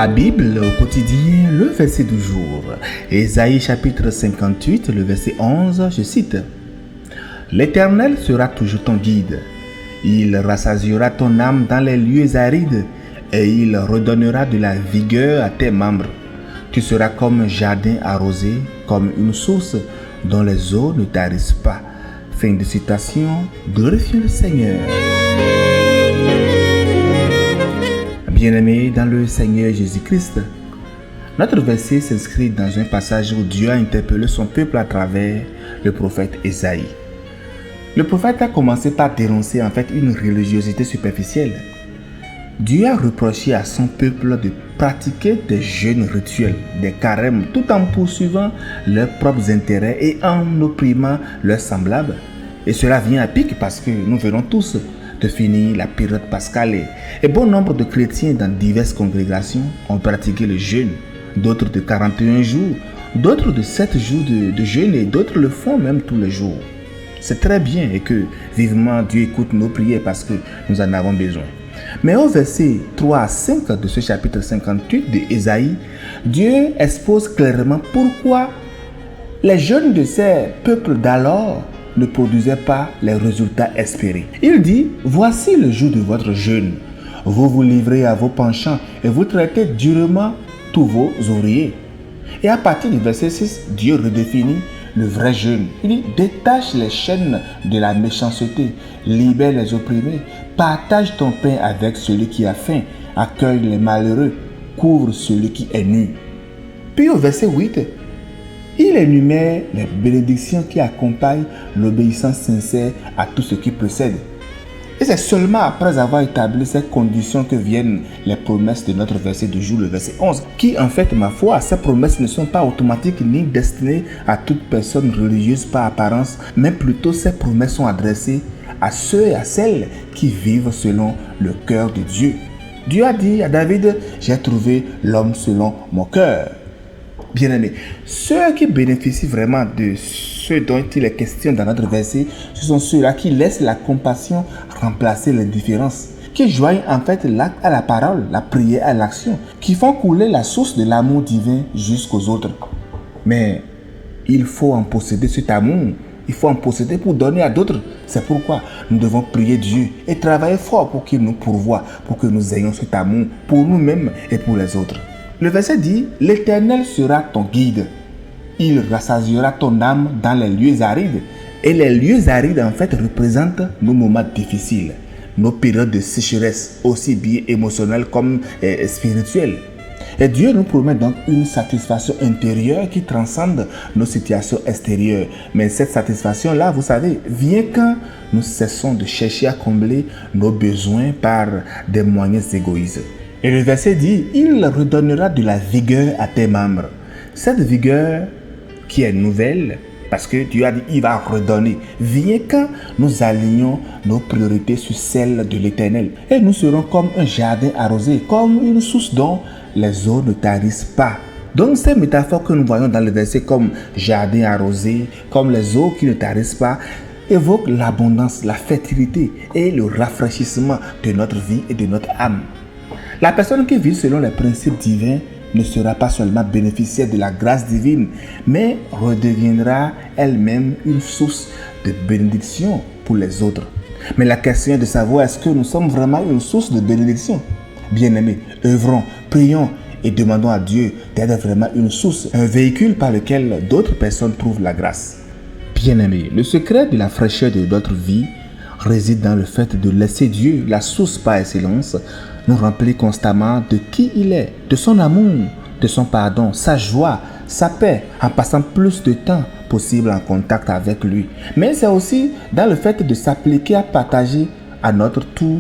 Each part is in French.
Ma Bible au quotidien, le verset du jour. Ésaïe chapitre 58, le verset 11, je cite. L'Éternel sera toujours ton guide. Il rassasiera ton âme dans les lieux arides et il redonnera de la vigueur à tes membres. Tu seras comme un jardin arrosé, comme une source dont les eaux ne tarissent pas. Fin de citation. Glorifions le Seigneur. Bien-aimés dans le Seigneur Jésus-Christ, notre verset s'inscrit dans un passage où Dieu a interpellé son peuple à travers le prophète Ésaïe. Le prophète a commencé par dénoncer une religiosité superficielle. Dieu a reproché à son peuple de pratiquer des jeûnes rituels, des carêmes, tout en poursuivant leurs propres intérêts et en opprimant leurs semblables. Et cela vient à pic parce que nous venons tous de finir la période pascale et bon nombre de chrétiens dans diverses congrégations ont pratiqué le jeûne, d'autres de 41 jours, d'autres de 7 jours de jeûne et d'autres le font même tous les jours. C'est très bien et que vivement Dieu écoute nos prières parce que nous en avons besoin. Mais au verset 3 à 5 de ce chapitre 58 de Ésaïe, Dieu expose clairement pourquoi les jeûnes de ces peuples d'alors ne produisaient pas les résultats espérés. Il dit, voici le jour de votre jeûne. Vous vous livrez à vos penchants et vous traitez durement tous vos ouvriers. Et à partir du verset 6, Dieu redéfinit le vrai jeûne. Il dit, détache les chaînes de la méchanceté, libère les opprimés, partage ton pain avec celui qui a faim, accueille les malheureux, couvre celui qui est nu. Puis au verset 8, il énumère les bénédictions qui accompagnent l'obéissance sincère à tout ce qui précède. Et c'est seulement après avoir établi ces conditions que viennent les promesses de notre verset du jour, le verset 11, qui en fait, ma foi, ces promesses ne sont pas automatiques ni destinées à toute personne religieuse par apparence, mais plutôt ces promesses sont adressées à ceux et à celles qui vivent selon le cœur de Dieu. Dieu a dit à David, j'ai trouvé l'homme selon mon cœur. Bien-aimés, ceux qui bénéficient vraiment de ce dont il est question dans notre verset, ce sont ceux-là qui laissent la compassion remplacer l'indifférence, qui joignent l'acte à la parole, la prière à l'action, qui font couler la source de l'amour divin jusqu'aux autres. Mais il faut en posséder cet amour, il faut en posséder pour donner à d'autres. C'est pourquoi nous devons prier Dieu et travailler fort pour qu'il nous pourvoie, pour que nous ayons cet amour pour nous-mêmes et pour les autres. Le verset dit, l'Éternel sera ton guide. Il rassasiera ton âme dans les lieux arides. Et les lieux arides représentent nos moments difficiles, nos périodes de sécheresse, aussi bien émotionnelles comme spirituelles. Et Dieu nous promet donc une satisfaction intérieure qui transcende nos situations extérieures. Mais cette satisfaction-là, vous savez, vient quand nous cessons de chercher à combler nos besoins par des moyens égoïstes. Et le verset dit, il redonnera de la vigueur à tes membres. Cette vigueur qui est nouvelle, parce que Dieu a dit, il va redonner, vient quand nous alignons nos priorités sur celles de l'Éternel. Et nous serons comme un jardin arrosé, comme une source dont les eaux ne tarissent pas. Donc ces métaphores que nous voyons dans le verset comme jardin arrosé, comme les eaux qui ne tarissent pas, évoquent l'abondance, la fertilité et le rafraîchissement de notre vie et de notre âme. La personne qui vit selon les principes divins ne sera pas seulement bénéficiaire de la grâce divine, mais redeviendra elle-même une source de bénédiction pour les autres. Mais la question est de savoir, est-ce que nous sommes vraiment une source de bénédiction? Bien-aimés, œuvrons, prions et demandons à Dieu d'être vraiment une source, un véhicule par lequel d'autres personnes trouvent la grâce. Bien-aimés, le secret de la fraîcheur de notre vie réside dans le fait de laisser Dieu, la source par excellence, nous remplir constamment de qui il est, de son amour, de son pardon, sa joie, sa paix, en passant plus de temps possible en contact avec lui. Mais c'est aussi dans le fait de s'appliquer à partager à notre tour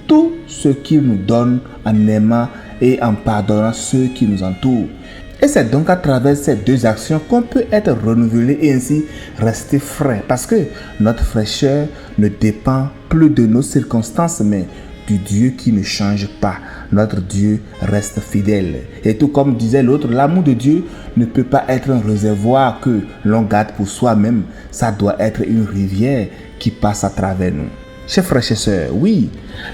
tout ce qu'il nous donne en aimant et en pardonnant ceux qui nous entourent. Et c'est donc à travers ces deux actions qu'on peut être renouvelé et ainsi rester frais. Parce que notre fraîcheur ne dépend plus de nos circonstances, mais du Dieu qui ne change pas. Notre Dieu reste fidèle. Et tout comme disait l'autre, l'amour de Dieu ne peut pas être un réservoir que l'on garde pour soi-même. Ça doit être une rivière qui passe à travers nous. Chers frères et sœurs, oui,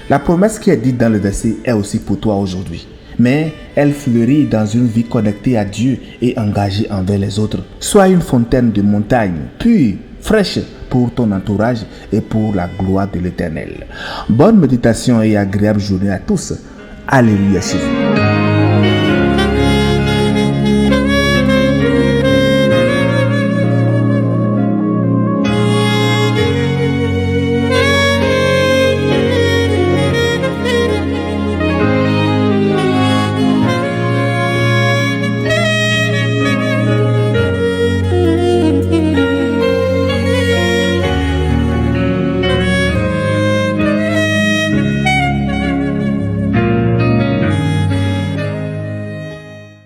la promesse qui est dite dans le verset est aussi pour toi aujourd'hui. mais elle fleurit dans une vie connectée à Dieu et engagée envers les autres. Sois une fontaine de montagne, pure, fraîche pour ton entourage et pour la gloire de l'Éternel. Bonne méditation et agréable journée à tous. Alléluia chez vous.